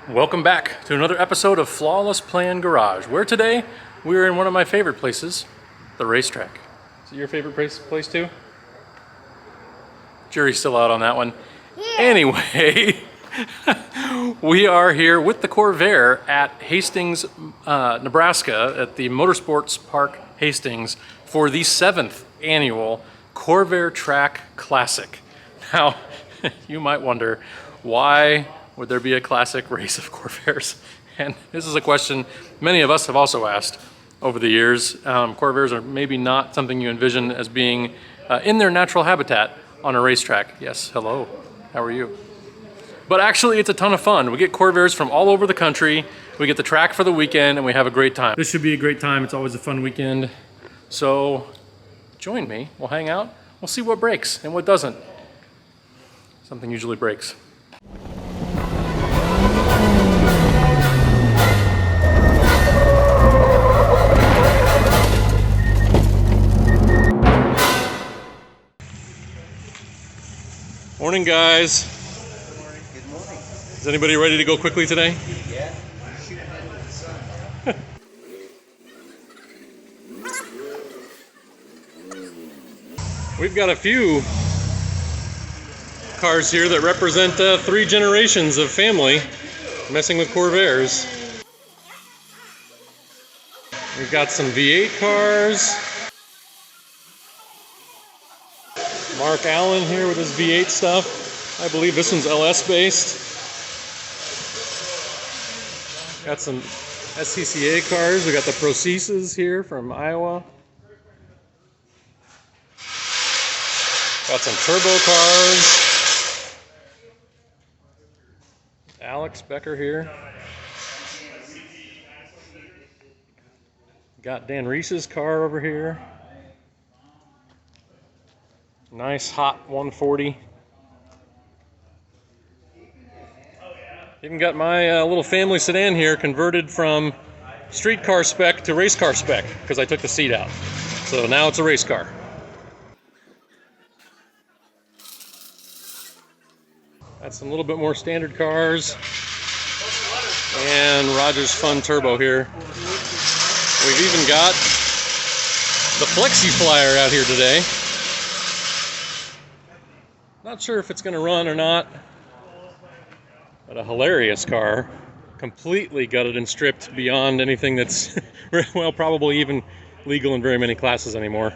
Welcome back to another episode of Flawless Plan Garage, where today we're in one of my favorite places, the racetrack. Is it your favorite place too? Jury's still out on that one. Yeah. Anyway, we are here with the Corvair at Hastings, Nebraska, at the Motorsports Park Hastings for the 7th annual Corvair Track Classic. Now, you might wonder, why would there be a classic race of Corvairs? And this is a question many of us have also asked over the years. Corvairs are maybe not something you envision as being in their natural habitat on a racetrack. Yes, hello, how are you? But actually it's a ton of fun. We get Corvairs from all over the country. We get the track for the weekend and we have a great time. This should be a great time. It's always a fun weekend. So join me, we'll hang out, we'll see what breaks and what doesn't. Something usually breaks. Morning, guys. Good morning. Good morning. Is anybody ready to go quickly today? Yeah. Shooting into the sun. We've got a few cars here that represent 3 generations of family messing with Corvairs. We've got some V8 cars. Mark Allen here with his V8 stuff. I believe this one's LS based. Got some SCCA cars. We got the Proceses here from Iowa. Got some turbo cars. Alex Becker here. Got Dan Reese's car over here. Nice hot 140. Even got my little family sedan here converted from street car spec to race car spec because I took the seat out. So now it's a race car. Got some little bit more standard cars. And Roger's Fun Turbo here. We've even got the Flexi Flyer out here today. Not sure if it's going to run or not, but a hilarious car. Completely gutted and stripped beyond anything that's, well, probably even legal in very many classes anymore.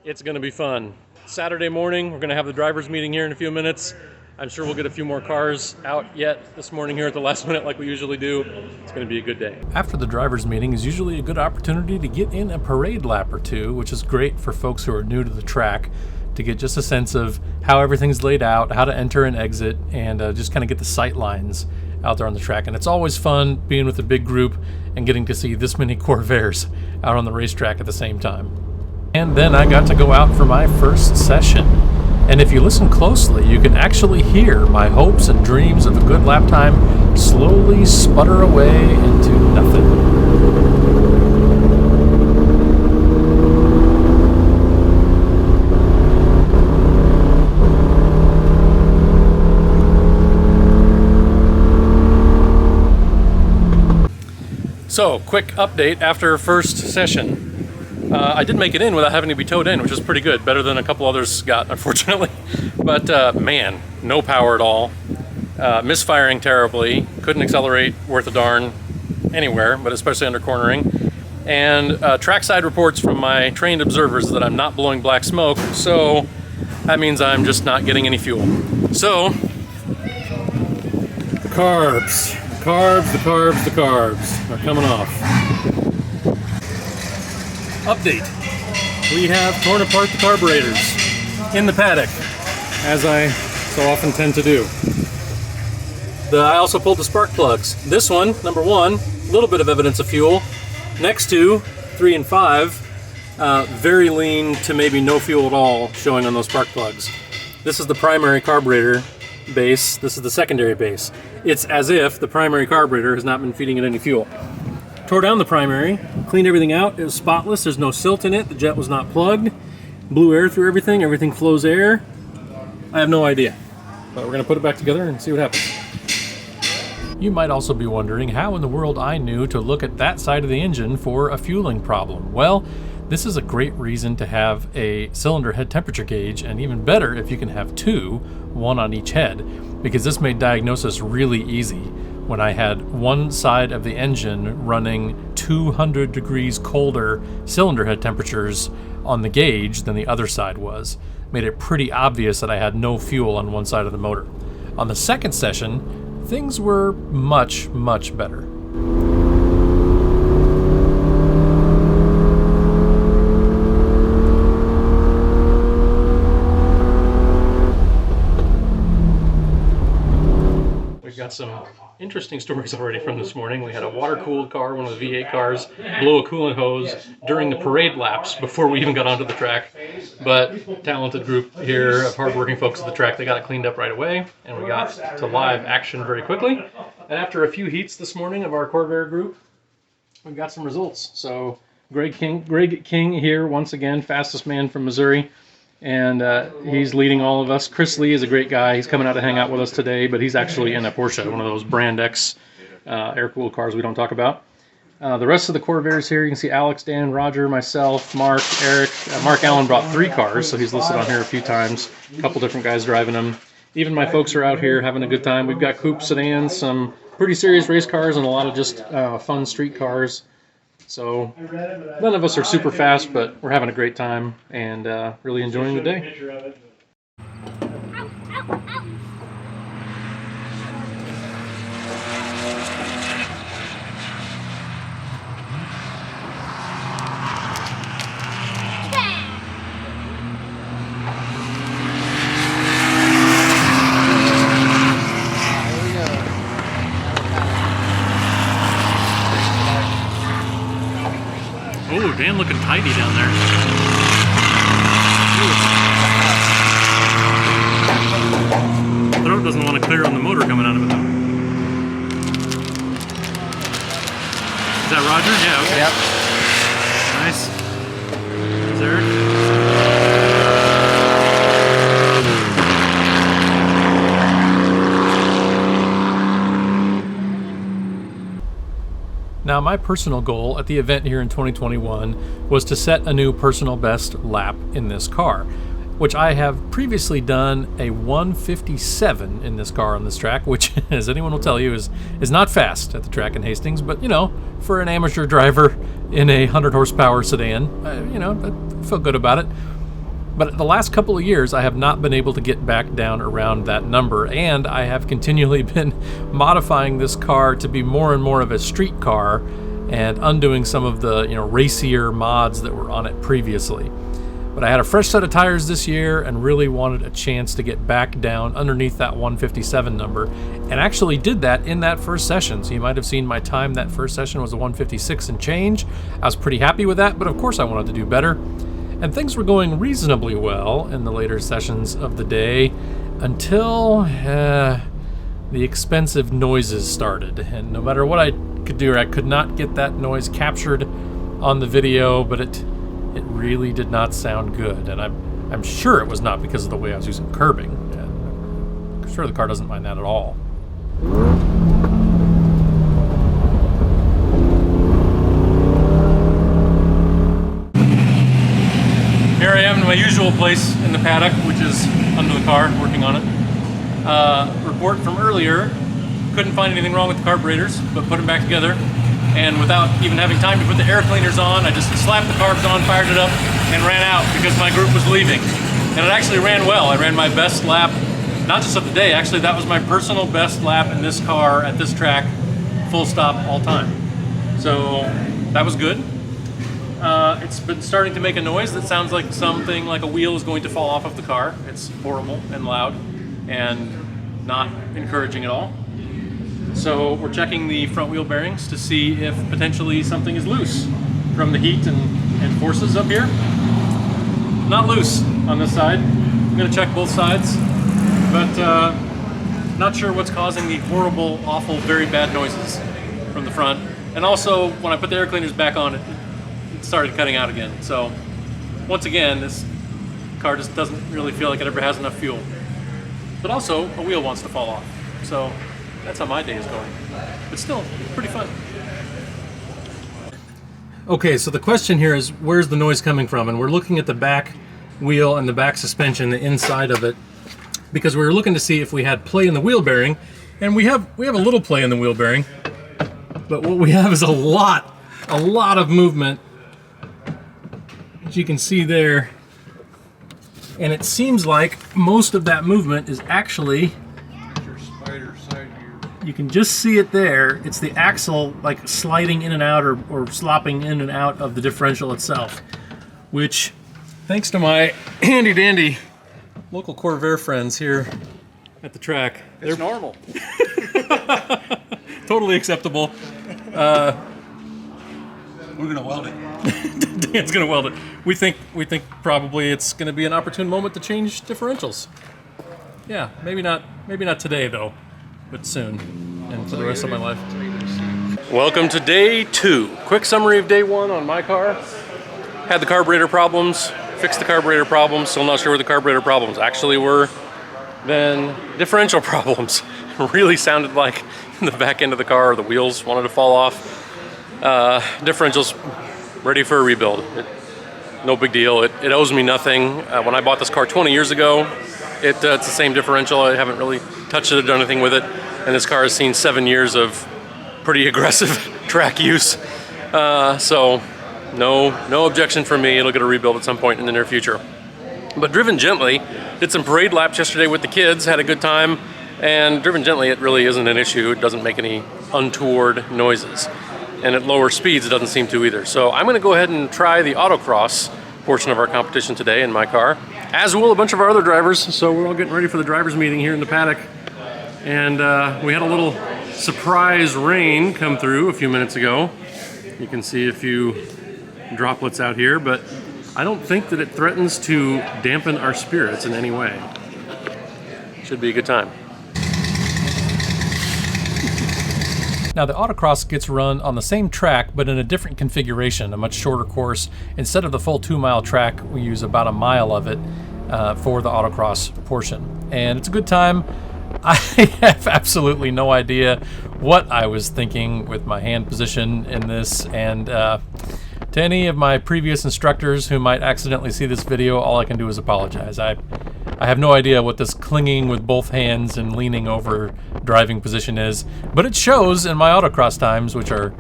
It's going to be fun. Saturday morning, we're going to have the drivers meeting here in a few minutes. I'm sure we'll get a few more cars out yet this morning here at the last minute like we usually do. It's going to be a good day. After the drivers meeting is usually a good opportunity to get in a parade lap or two, which is great for folks who are new to the track, to get just a sense of how everything's laid out, how to enter and exit, and just kind of get the sight lines out there on the track. And it's always fun being with a big group and getting to see this many Corvairs out on the racetrack at the same time. And then I got to go out for my first session. And if you listen closely, you can actually hear my hopes and dreams of a good lap time slowly sputter away into nothing. So, quick update after first session. I did make it in without having to be towed in, which is pretty good. Better than a couple others got, unfortunately. But man, no power at all. Misfiring terribly. Couldn't accelerate worth a darn anywhere, but especially under cornering. And trackside reports from my trained observers that I'm not blowing black smoke, so that means I'm just not getting any fuel. So, the carbs are coming off. Update. We have torn apart the carburetors in the paddock, as I so often tend to do. I also pulled the spark plugs. This one, number 1, a little bit of evidence of fuel. Next to 3 and 5, very lean to maybe no fuel at all showing on those spark plugs. This is the primary carburetor base. This is the secondary base. It's as if the primary carburetor has not been feeding it any fuel. Tore down the primary, cleaned everything out. It was spotless. There's no silt in it. The jet was not plugged. Blew air through everything. Everything flows air. I have no idea. But we're going to put it back together and see what happens. You might also be wondering how in the world I knew to look at that side of the engine for a fueling problem. Well, this is a great reason to have a cylinder head temperature gauge, and even better if you can have two, one on each head, because this made diagnosis really easy when I had one side of the engine running 200 degrees colder cylinder head temperatures on the gauge than the other side was. Made it pretty obvious that I had no fuel on one side of the motor. On the second session, things were much, much better. We've got some interesting stories already from this morning. We had a water-cooled car, one of the V8 cars, blow a coolant hose during the parade laps before we even got onto the track. But talented group here of hardworking folks at the track, they got it cleaned up right away, and we got to live action very quickly. And after a few heats this morning of our Corvair group, we got some results. So Greg King here once again, fastest man from Missouri. And he's leading all of us. Chris Lee is a great guy. He's coming out to hang out with us today, but he's actually in a Porsche, one of those Brand X air-cooled cars we don't talk about. The rest of the Corvairs here, you can see Alex, Dan, Roger, myself, Mark, Eric. Mark Allen brought 3 cars, so he's listed on here a few times. A couple different guys driving them. Even my folks are out here having a good time. We've got coupe sedans, some pretty serious race cars, and a lot of just fun street cars. So none of us are super fast, but we're having a great time and really enjoying the day. Oh, Dan looking tidy down there. Throat doesn't want to clear on the motor coming out of it though. Is that Roger? Yeah, okay. Yep. Nice. Is Eric? Now, my personal goal at the event here in 2021 was to set a new personal best lap in this car, which I have previously done a 157 in this car on this track, which, as anyone will tell you, is not fast at the track in Hastings, but, you know, for an amateur driver in a 100 horsepower sedan, you know, I feel good about it. But the last couple of years, I have not been able to get back down around that number, and I have continually been modifying this car to be more and more of a street car and undoing some of the, you know, racier mods that were on it previously. But I had a fresh set of tires this year and really wanted a chance to get back down underneath that 157 number, and actually did that in that first session. So you might have seen my time that first session was a 156 and change. I was pretty happy with that, but of course I wanted to do better. And things were going reasonably well in the later sessions of the day until the expensive noises started. And no matter what I could do, I could not get that noise captured on the video, but it really did not sound good. And I'm sure it was not because of the way I was using curbing. I'm sure the car doesn't mind that at all. Here I am in my usual place in the paddock, which is under the car, working on it. Report from earlier, couldn't find anything wrong with the carburetors, but put them back together. And without even having time to put the air cleaners on, I just slapped the carbs on, fired it up, and ran out because my group was leaving. And it actually ran well. I ran my best lap, not just of the day, actually that was my personal best lap in this car at this track, full stop, all time. So that was good. It's been starting to make a noise that sounds like something like a wheel is going to fall off of the car. It's horrible and loud and not encouraging at all. So we're checking the front wheel bearings to see if potentially something is loose from the heat and forces up here. Not loose on this side. I'm going to check both sides, but not sure what's causing the horrible, awful, very bad noises from the front. And also, when I put the air cleaners back on, it started cutting out again. So once again, this car just doesn't really feel like it ever has enough fuel. But also, a wheel wants to fall off. So That's how my day is going. But still, pretty fun. Okay, so the question here is, where's the noise coming from? And we're looking at the back wheel and the back suspension, the inside of it, because we were looking to see if we had play in the wheel bearing, and we have a little play in the wheel bearing, but what we have is a lot of movement, as you can see there, and it seems like most of that movement is actually, Your spider side here. you can just see it there, it's the axle like sliding in and out or slopping in and out of the differential itself, which, thanks to my handy dandy local Corvair friends here at the track, It's normal. totally acceptable. We're gonna weld it. Dan's gonna weld it. We think probably it's gonna be an opportune moment to change differentials. Yeah, maybe not today though, but soon, and for the rest of my life. Welcome to day 2. Quick summary of day 1 on my car. Had the carburetor problems, fixed the carburetor problems, still not sure where the carburetor problems actually were. Then differential problems. Really sounded like the back end of the car, the wheels wanted to fall off. Differentials ready for a rebuild. No big deal. It owes me nothing. When I bought this car 20 years ago, it's the same differential. I haven't really touched it or done anything with it. And this car has seen 7 years of pretty aggressive track use. So no objection from me. It'll get a rebuild at some point in the near future. But driven gently, did some parade laps yesterday with the kids, had a good time. And driven gently, it really isn't an issue. It doesn't make any untoward noises. And at lower speeds, it doesn't seem to either. So I'm gonna go ahead and try the Autocross portion of our competition today in my car, as will a bunch of our other drivers. So we're all getting ready for the drivers meeting here in the paddock. And we had a little surprise rain come through a few minutes ago. You can see a few droplets out here, but I don't think that it threatens to dampen our spirits in any way. Should be a good time. Now the Autocross gets run on the same track but in a different configuration, a much shorter course. Instead of the full 2-mile track, we use about a mile of it for the Autocross portion. And it's a good time. I have absolutely no idea what I was thinking with my hand position in this, and to any of my previous instructors who might accidentally see this video, all I can do is apologize. I have no idea what this clinging with both hands and leaning over driving position is, but it shows in my Autocross times, which are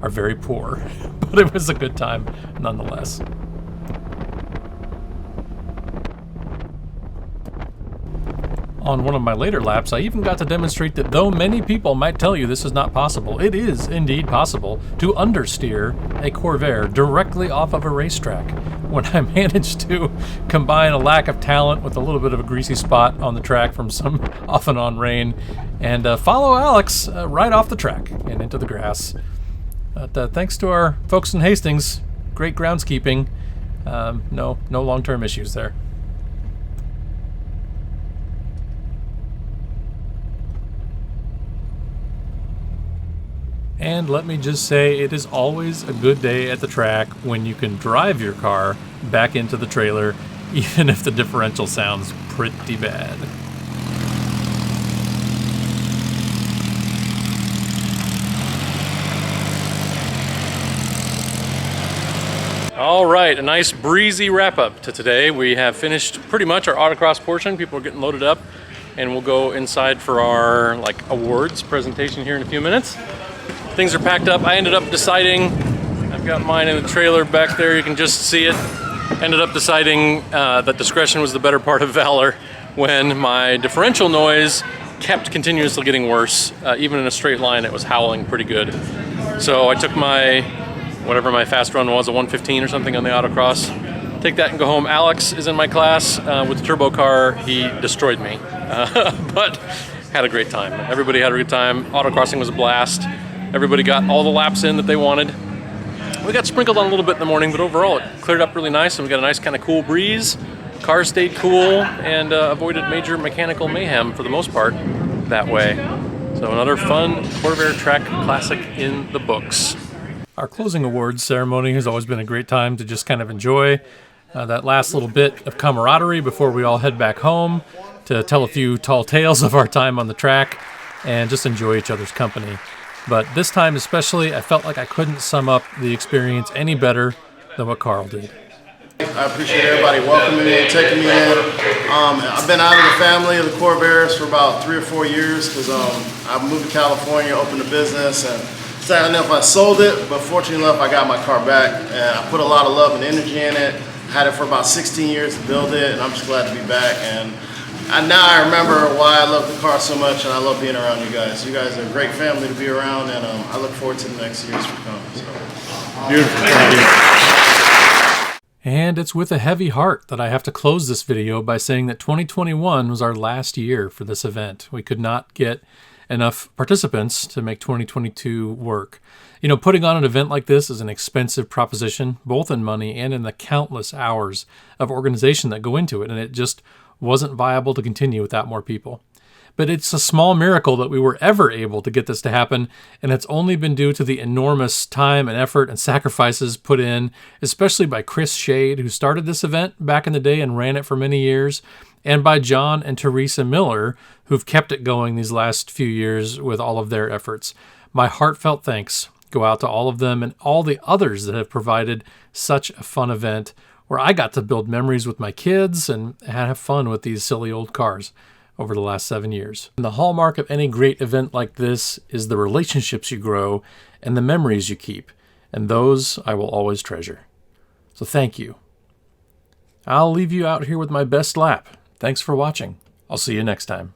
very poor. But it was a good time nonetheless. On one of my later laps, I even got to demonstrate that though many people might tell you this is not possible, it is indeed possible to understeer a Corvair directly off of a racetrack. When I managed to combine a lack of talent with a little bit of a greasy spot on the track from some off and on rain, and follow Alex right off the track and into the grass. But thanks to our folks in Hastings, great groundskeeping, no long-term issues there. And let me just say, it is always a good day at the track when you can drive your car back into the trailer, even if the differential sounds pretty bad. All right, a nice breezy wrap up to today. We have finished pretty much our Autocross portion. People are getting loaded up, and we'll go inside for our awards presentation here in a few minutes. Things are packed up. I ended up deciding, I've got mine in the trailer back there, you can just see it. Ended up deciding that discretion was the better part of valor when my differential noise kept continuously getting worse. Even in a straight line, it was howling pretty good. So I took whatever my fast run was, a 115 or something on the Autocross. Take that and go home. Alex is in my class with the turbo car. He destroyed me, but had a great time. Everybody had a good time. Autocrossing was a blast. Everybody got all the laps in that they wanted. We got sprinkled on a little bit in the morning, but overall it cleared up really nice, and we got a nice kind of cool breeze. Car stayed cool and avoided major mechanical mayhem for the most part that way. So another fun Corvair Track Classic in the books. Our closing awards ceremony has always been a great time to just kind of enjoy that last little bit of camaraderie before we all head back home to tell a few tall tales of our time on the track. and just enjoy each other's company. But this time especially, I felt like I couldn't sum up the experience any better than what Carl did. I appreciate everybody welcoming me and taking me in. I've been out of the family of the Corvairs for about 3 or 4 years because I moved to California, opened a business, and sad enough I sold it, but fortunately enough I got my car back, and I put a lot of love and energy in it. Had it for about 16 years to build it, and I'm just glad to be back. And now I remember why I love the car so much, and I love being around you guys. You guys are a great family to be around, and I look forward to the next years to come. So. Beautiful. Thank you. And it's with a heavy heart that I have to close this video by saying that 2021 was our last year for this event. We could not get enough participants to make 2022 work. You know, putting on an event like this is an expensive proposition, both in money and in the countless hours of organization that go into it, and it just wasn't viable to continue without more people. But it's a small miracle that we were ever able to get this to happen, and it's only been due to the enormous time and effort and sacrifices put in, especially by Chris Shade, who started this event back in the day and ran it for many years, and by John and Teresa Miller, who've kept it going these last few years with all of their efforts. My heartfelt thanks go out to all of them and all the others that have provided such a fun event where I got to build memories with my kids and have fun with these silly old cars over the last 7 years. And the hallmark of any great event like this is the relationships you grow and the memories you keep, and those I will always treasure. So thank you. I'll leave you out here with my best lap. Thanks for watching. I'll see you next time.